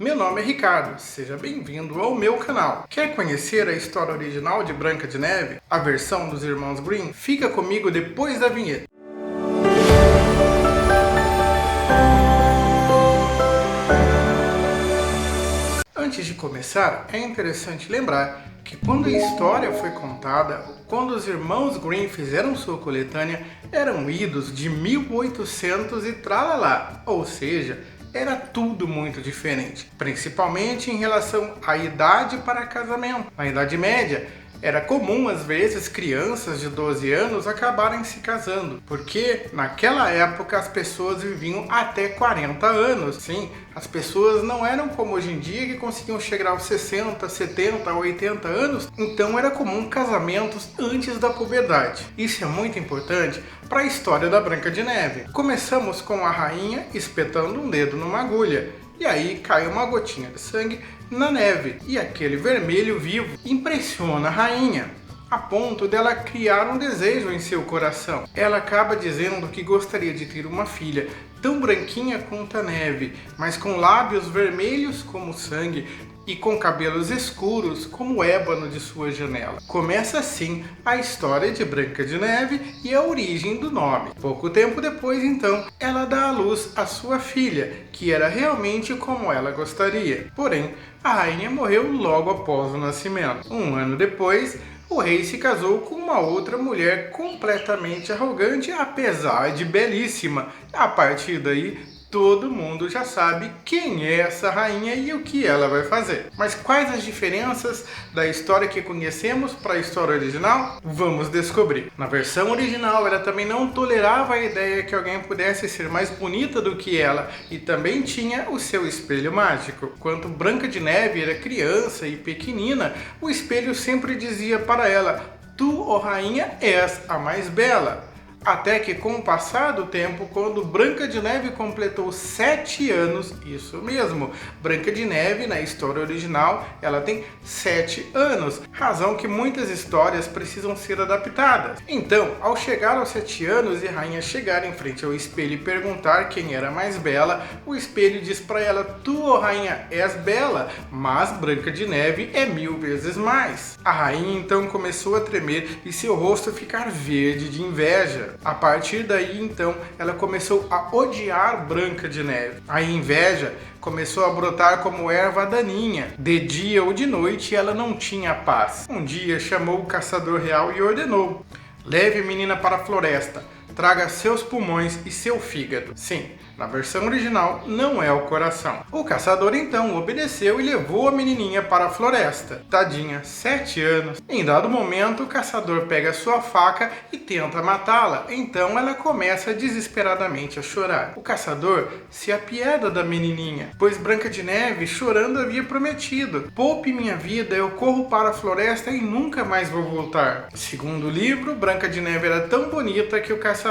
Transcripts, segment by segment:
Meu nome é Ricardo, seja bem-vindo ao meu canal. Quer conhecer a história original de Branca de Neve, a versão dos irmãos Grimm? Fica comigo depois da vinheta. Antes de começar, é interessante lembrar que quando a história foi contada, quando os irmãos Grimm fizeram sua coletânea, eram idos de 1800 e tralalá, ou seja, era tudo muito diferente, principalmente em relação à idade para casamento. Na Idade Média, era comum, às vezes, crianças de 12 anos acabarem se casando, porque naquela época as pessoas viviam até 40 anos. Sim, as pessoas não eram como hoje em dia, que conseguiam chegar aos 60, 70, 80 anos, então era comum casamentos antes da puberdade. Isso é muito importante para a história da Branca de Neve. Começamos com a rainha espetando um dedo numa agulha, e aí cai uma gotinha de sangue na neve, e aquele vermelho vivo impressiona a rainha, a ponto dela criar um desejo em seu coração. Ela acaba dizendo que gostaria de ter uma filha tão branquinha quanto a neve, mas com lábios vermelhos como sangue e com cabelos escuros como o ébano de sua janela. Começa assim a história de Branca de Neve e a origem do nome. Pouco tempo depois, então, ela dá à luz a sua filha, que era realmente como ela gostaria. Porém, a rainha morreu logo após o nascimento. Um ano depois, o rei se casou com uma outra mulher completamente arrogante, apesar de belíssima. A partir daí, todo mundo já sabe quem é essa rainha e o que ela vai fazer. Mas quais as diferenças da história que conhecemos para a história original? Vamos descobrir. Na versão original, ela também não tolerava a ideia que alguém pudesse ser mais bonita do que ela, e também tinha o seu espelho mágico. Quando Branca de Neve era criança e pequenina, o espelho sempre dizia para ela: "Tu, ó rainha, és a mais bela." Até que, com o passar do tempo, quando Branca de Neve completou 7 anos, isso mesmo, Branca de Neve, na história original, ela tem 7 anos, razão que muitas histórias precisam ser adaptadas. Então, ao chegar aos 7 anos e a rainha chegar em frente ao espelho e perguntar quem era mais bela, o espelho diz para ela: "Tu, ó rainha, és bela, mas Branca de Neve é 1000 vezes mais." A rainha então começou a tremer e seu rosto ficar verde de inveja. A partir daí, então, ela começou a odiar Branca de Neve. A inveja começou a brotar como erva daninha. De dia ou de noite, ela não tinha paz. Um dia, chamou o caçador real e ordenou: "Leve a menina para a floresta. Traga seus pulmões e seu fígado." Sim, na versão original não é o coração. O caçador então obedeceu e levou a menininha para a floresta. Tadinha, 7 anos. Em dado momento, o caçador pega sua faca e tenta matá-la. Então ela começa desesperadamente a chorar. O caçador se apieda da menininha, pois Branca de Neve, chorando, havia prometido: "Poupe minha vida, eu corro para a floresta e nunca mais vou voltar." Segundo o livro, Branca de Neve era tão bonita que o caçador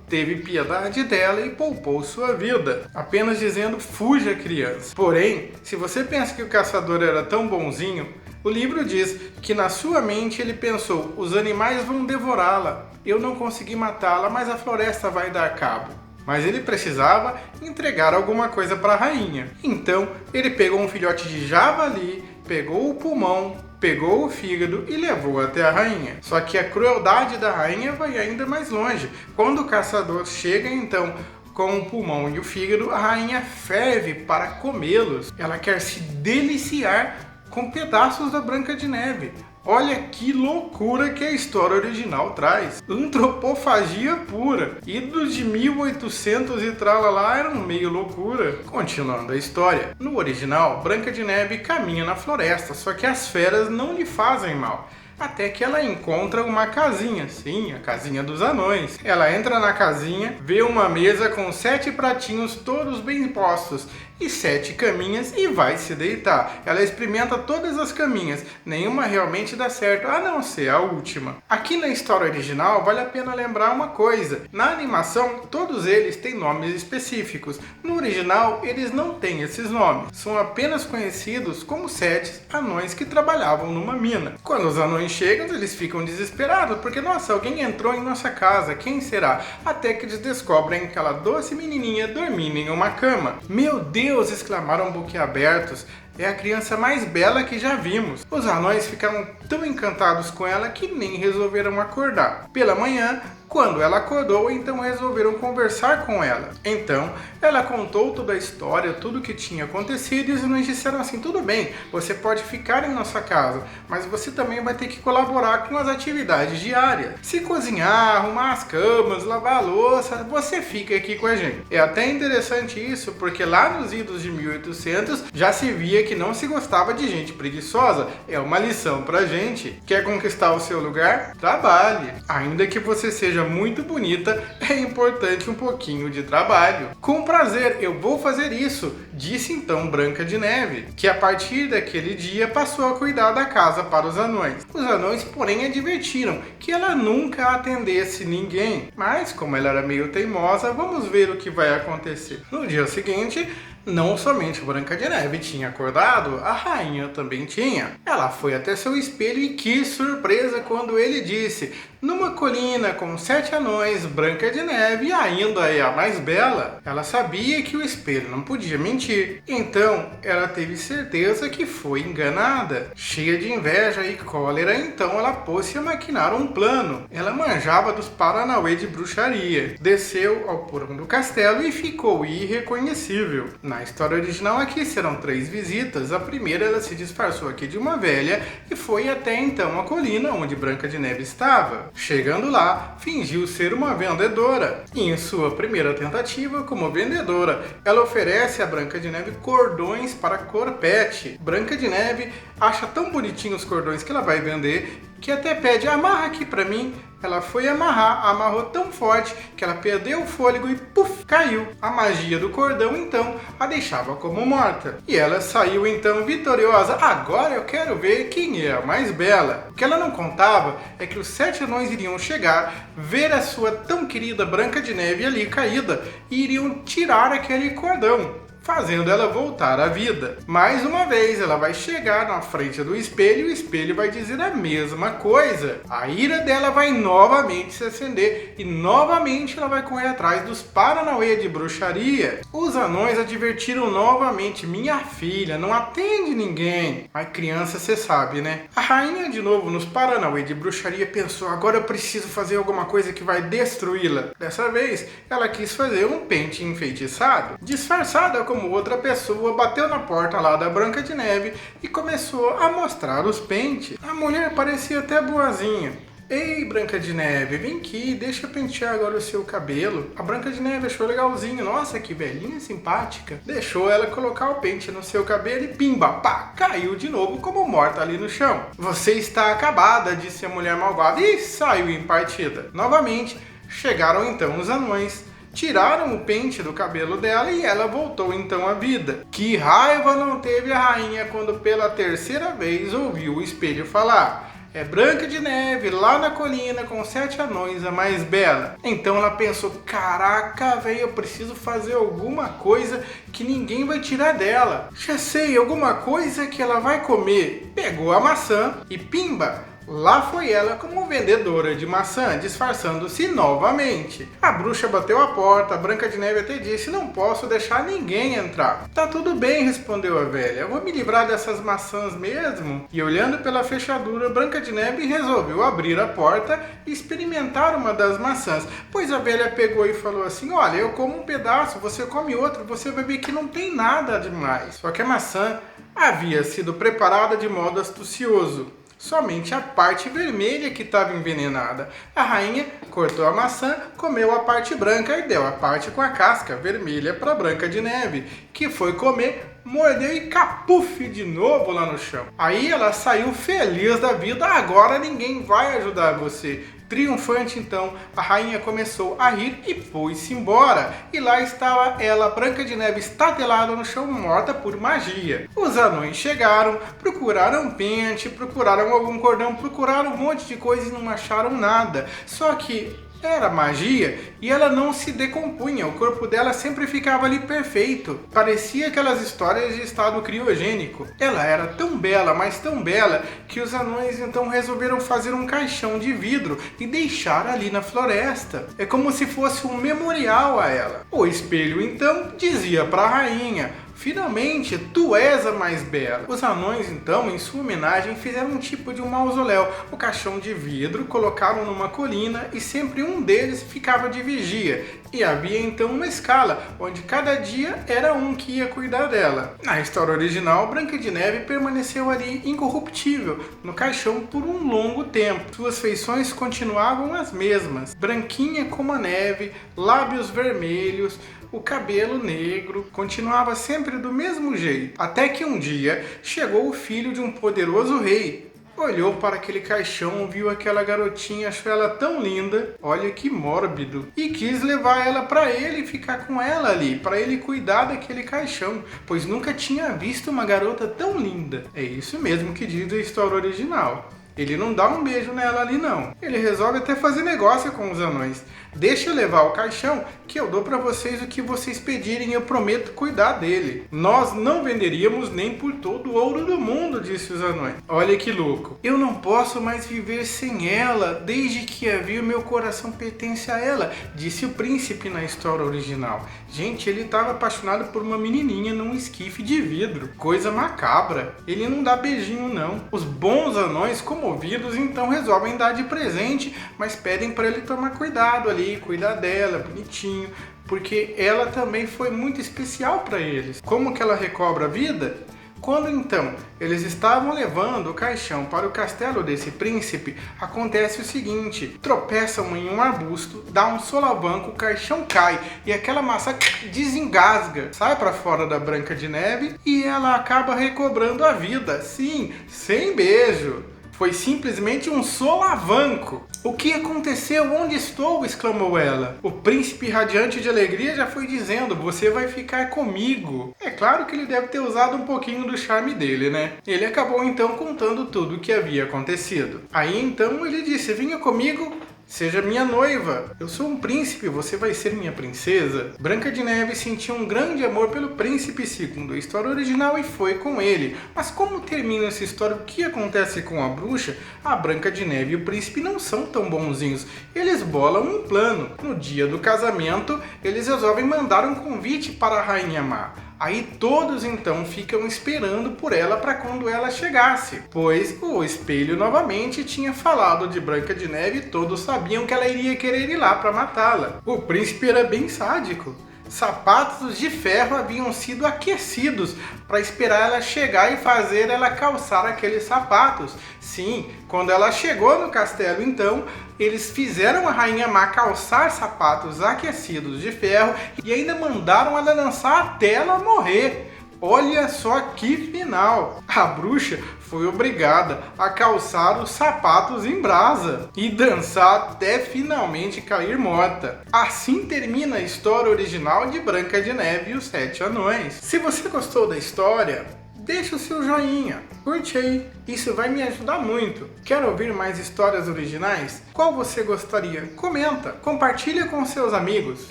teve piedade dela e poupou sua vida, apenas dizendo: "Fuja, criança." Porém, se você pensa que o caçador era tão bonzinho, o livro diz que na sua mente ele pensou: "Os animais vão devorá-la, eu não consegui matá-la, mas a floresta vai dar cabo." Mas ele precisava entregar alguma coisa para a rainha. Então ele pegou um filhote de javali, pegou o pulmão, pegou o fígado e levou até a rainha. Só que a crueldade da rainha vai ainda mais longe. Quando o caçador chega então com o pulmão e o fígado, a rainha ferve para comê-los. Ela quer se deliciar com pedaços da Branca de Neve. Olha que loucura que a história original traz. Antropofagia pura. Idos de 1800 e tralalá eram meio loucura. Continuando a história. No original, Branca de Neve caminha na floresta, só que as feras não lhe fazem mal. Até que ela encontra uma casinha, sim, a casinha dos anões. Ela entra na casinha, vê uma mesa com 7 pratinhos todos bem postos e 7 caminhas e vai se deitar. Ela experimenta todas as caminhas, nenhuma realmente dá certo, a não ser a última. Aqui na história original, vale a pena lembrar uma coisa: na animação, todos eles têm nomes específicos. No original, eles não têm esses nomes. São apenas conhecidos como 7 anões que trabalhavam numa mina. Quando os anões chegam, eles ficam desesperados, porque, nossa, alguém entrou em nossa casa, quem será? Até que eles descobrem aquela doce menininha dormindo em uma cama. Meu Deus! Deus! Exclamaram boquiabertos. É a criança mais bela que já vimos. Os anões ficaram tão encantados com ela que nem resolveram acordar. Pela manhã, quando ela acordou, então resolveram conversar com ela. Então, ela contou toda a história, tudo o que tinha acontecido, e os anões disseram assim: tudo bem, você pode ficar em nossa casa, mas você também vai ter que colaborar com as atividades diárias. Se cozinhar, arrumar as camas, lavar a louça, você fica aqui com a gente. É até interessante isso, porque lá nos idos de 1800 já se via que não se gostava de gente preguiçosa. É uma lição pra gente. Quer conquistar o seu lugar? Trabalhe. Ainda que você seja muito bonita, é importante um pouquinho de trabalho. Com prazer, eu vou fazer isso, disse então Branca de Neve, que a partir daquele dia passou a cuidar da casa para os anões. Os anões, porém, advertiram que ela nunca atendesse ninguém. Mas, como ela era meio teimosa, vamos ver o que vai acontecer. No dia seguinte, não somente Branca de Neve tinha acordado, a rainha também tinha. Ela foi até seu espelho e que surpresa quando ele disse: numa colina com 7 anões, Branca de Neve ainda é a mais bela. Ela sabia que o espelho não podia mentir, então ela teve certeza que foi enganada. Cheia de inveja e cólera, então ela pôs-se a maquinar um plano. Ela manjava dos paranauê de bruxaria, desceu ao porão do castelo e ficou irreconhecível. Na história original aqui serão 3 visitas. A primeira, ela se disfarçou aqui de uma velha e foi até então a colina onde Branca de Neve estava. Chegando lá, fingiu ser uma vendedora. E em sua primeira tentativa como vendedora, ela oferece a Branca de Neve cordões para corpete. Branca de Neve acha tão bonitinhos os cordões que ela vai vender, que até pede: amarra aqui pra mim. Ela foi amarrar, amarrou tão forte que ela perdeu o fôlego e puf, caiu. A magia do cordão então a deixava como morta. E ela saiu então vitoriosa. Agora eu quero ver quem é a mais bela. O que ela não contava é que os 7 anões iriam chegar, ver a sua tão querida Branca de Neve ali caída e iriam tirar aquele cordão, fazendo ela voltar à vida. Mais uma vez, ela vai chegar na frente do espelho e o espelho vai dizer a mesma coisa. A ira dela vai novamente se acender e novamente ela vai correr atrás dos paranauê de bruxaria. Os anões advertiram novamente: minha filha, não atende ninguém. Mas criança, você sabe, né? A rainha, de novo, nos paranauê de bruxaria, pensou: agora eu preciso fazer alguma coisa que vai destruí-la. Dessa vez, ela quis fazer um pente enfeitiçado, disfarçada como outra pessoa, bateu na porta lá da Branca de Neve e começou a mostrar os pentes. A mulher parecia até boazinha. Ei, Branca de Neve, vem aqui, deixa eu pentear agora o seu cabelo. A Branca de Neve achou legalzinho. Nossa, que velhinha simpática. Deixou ela colocar o pente no seu cabelo e pimba, pá, caiu de novo como morta ali no chão. Você está acabada, disse a mulher malvada e saiu em partida. Novamente, chegaram então os anões, tiraram o pente do cabelo dela e ela voltou então à vida. Que raiva não teve a rainha quando pela terceira vez ouviu o espelho falar: é Branca de Neve lá na colina com 7 anões, a mais bela. Então ela pensou: caraca, velho, eu preciso fazer alguma coisa que ninguém vai tirar dela. Já sei, alguma coisa que ela vai comer. Pegou a maçã e pimba, lá foi ela como vendedora de maçã, disfarçando-se novamente. A bruxa bateu a porta, a Branca de Neve até disse: não posso deixar ninguém entrar. Tá tudo bem, respondeu a velha, eu vou me livrar dessas maçãs mesmo. E olhando pela fechadura, Branca de Neve resolveu abrir a porta e experimentar uma das maçãs, pois a velha pegou e falou assim: olha, eu como um pedaço, você come outro, você vai ver que não tem nada demais. Só que a maçã havia sido preparada de modo astucioso. Somente a parte vermelha que estava envenenada. A rainha cortou a maçã, comeu a parte branca e deu a parte com a casca vermelha para Branca de Neve, que foi comer, mordeu e capufe de novo lá no chão. Aí ela saiu feliz da vida: agora ninguém vai ajudar você. Triunfante então, a rainha começou a rir e foi-se embora. E lá estava ela, Branca de Neve, estatelada no chão, morta por magia. Os anões chegaram, procuraram pente, procuraram algum cordão, procuraram um monte de coisa e não acharam nada. Só que era magia e ela não se decompunha, o corpo dela sempre ficava ali perfeito. Parecia aquelas histórias de estado criogênico. Ela era tão bela, mas tão bela, que os anões então resolveram fazer um caixão de vidro e deixar ali na floresta. É como se fosse um memorial a ela. O espelho então dizia para a rainha: finalmente tu és a mais bela. Os anões então, em sua homenagem, fizeram um tipo de um mausoléu, o caixão de vidro, colocaram numa colina e sempre um deles ficava de vigia. E havia então uma escala, onde cada dia era um que ia cuidar dela. Na história original, Branca de Neve permaneceu ali incorruptível, no caixão por um longo tempo. Suas feições continuavam as mesmas, branquinha como a neve, lábios vermelhos, o cabelo negro, continuava sempre do mesmo jeito. Até que um dia chegou o filho de um poderoso rei. Olhou para aquele caixão, viu aquela garotinha, achou ela tão linda, olha que mórbido, e quis levar ela para ele e ficar com ela ali, para ele cuidar daquele caixão, pois nunca tinha visto uma garota tão linda. É isso mesmo que diz a história original. Ele não dá um beijo nela ali não. Ele resolve até fazer negócio com os anões. Deixa eu levar o caixão que eu dou para vocês o que vocês pedirem, eu prometo cuidar dele. Nós não venderíamos nem por todo o ouro do mundo, disse os anões. Olha que louco. Eu não posso mais viver sem ela, desde que a vi o meu coração pertence a ela, disse o príncipe na história original. Gente, ele estava apaixonado por uma menininha num esquife de vidro. Coisa macabra. Ele não dá beijinho não. Os bons anões, comovidos, então resolvem dar de presente, mas pedem para ele tomar cuidado ali, cuidar dela, bonitinho, porque ela também foi muito especial para eles. Como que ela recobra a vida? Quando então eles estavam levando o caixão para o castelo desse príncipe, acontece o seguinte: tropeçam em um arbusto, dá um solavanco, o caixão cai e aquela massa desengasga, sai para fora da Branca de Neve e ela acaba recobrando a vida. Sim, sem beijo. Foi simplesmente um solavanco. O que aconteceu? Onde estou? Exclamou ela. O príncipe, radiante de alegria, já foi dizendo: você vai ficar comigo. É claro que ele deve ter usado um pouquinho do charme dele, né? Ele acabou então contando tudo o que havia acontecido. Aí então ele disse: venha comigo, seja minha noiva. Eu sou um príncipe, você vai ser minha princesa. Branca de Neve sentiu um grande amor pelo príncipe, segundo a história original, e foi com ele. Mas como termina essa história? O que acontece com a bruxa? A Branca de Neve e o príncipe não são tão bonzinhos. Eles bolam um plano. No dia do casamento, eles resolvem mandar um convite para a Rainha Má. Aí todos então ficam esperando por ela para quando ela chegasse, pois o espelho novamente tinha falado de Branca de Neve e todos sabiam que ela iria querer ir lá para matá-la. O príncipe era bem sádico. Sapatos de ferro haviam sido aquecidos para esperar ela chegar e fazer ela calçar aqueles sapatos. Sim, quando ela chegou no castelo, então, eles fizeram a Rainha Má calçar sapatos aquecidos de ferro e ainda mandaram ela dançar até ela morrer. Olha só que final! A bruxa foi obrigada a calçar os sapatos em brasa e dançar até finalmente cair morta. Assim termina a história original de Branca de Neve e os Sete Anões. Se você gostou da história, deixa o seu joinha, curte aí, isso vai me ajudar muito. Quer ouvir mais histórias originais? Qual você gostaria? Comenta, compartilha com seus amigos.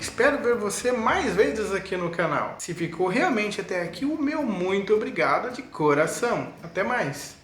Espero ver você mais vezes aqui no canal. Se ficou realmente até aqui, o meu muito obrigado de coração. Até mais!